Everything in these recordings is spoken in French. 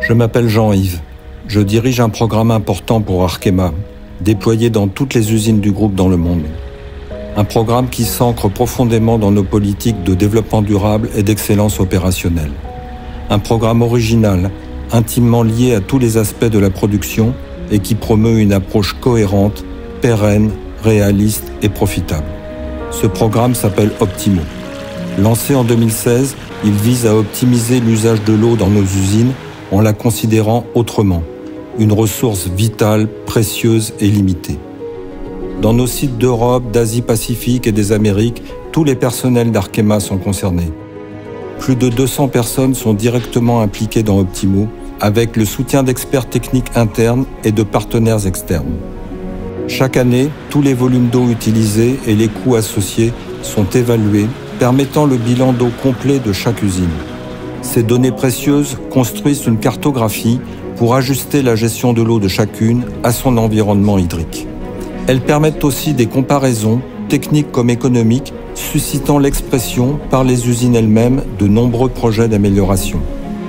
Je m'appelle Jean-Yves. Je dirige un programme important pour Arkema, déployé dans toutes les usines du groupe dans le monde. Un programme qui s'ancre profondément dans nos politiques de développement durable et d'excellence opérationnelle. Un programme original, intimement lié à tous les aspects de la production et qui promeut une approche cohérente, pérenne, réaliste et profitable. Ce programme s'appelle Optimo. Lancé en 2016, il vise à optimiser l'usage de l'eau dans nos usines en la considérant autrement, une ressource vitale, précieuse et limitée. Dans nos sites d'Europe, d'Asie-Pacifique et des Amériques, tous les personnels d'Arkema sont concernés. Plus de 200 personnes sont directement impliquées dans Optimo, avec le soutien d'experts techniques internes et de partenaires externes. Chaque année, tous les volumes d'eau utilisés et les coûts associés sont évalués, permettant le bilan d'eau complet de chaque usine. Ces données précieuses construisent une cartographie pour ajuster la gestion de l'eau de chacune à son environnement hydrique. Elles permettent aussi des comparaisons, techniques comme économiques, suscitant l'expression par les usines elles-mêmes de nombreux projets d'amélioration.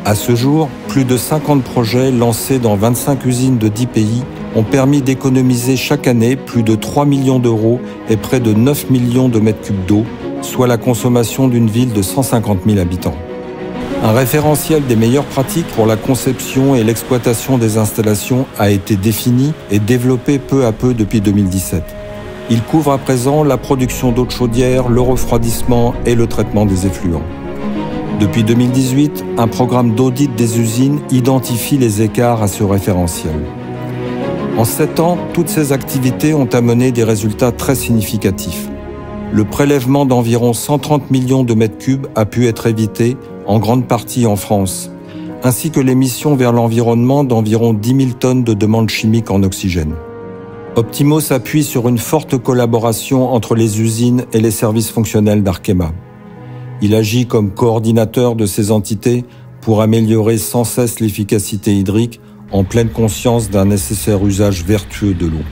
À ce jour, plus de 50 projets lancés dans 25 usines de 10 pays ont permis d'économiser chaque année plus de 3 millions d'euros et près de 9 millions de mètres cubes d'eau, soit la consommation d'une ville de 150 000 habitants. Un référentiel des meilleures pratiques pour la conception et l'exploitation des installations a été défini et développé peu à peu depuis 2017. Il couvre à présent la production d'eau de chaudière, le refroidissement et le traitement des effluents. Depuis 2018, un programme d'audit des usines identifie les écarts à ce référentiel. En 7 ans, toutes ces activités ont amené des résultats très significatifs. Le prélèvement d'environ 130 millions de mètres cubes a pu être évité, en grande partie en France, ainsi que l'émission vers l'environnement d'environ 10 000 tonnes de demandes chimiques en oxygène. Optimo s'appuie sur une forte collaboration entre les usines et les services fonctionnels d'Arkema. Il agit comme coordinateur de ces entités pour améliorer sans cesse l'efficacité hydrique en pleine conscience d'un nécessaire usage vertueux de l'eau.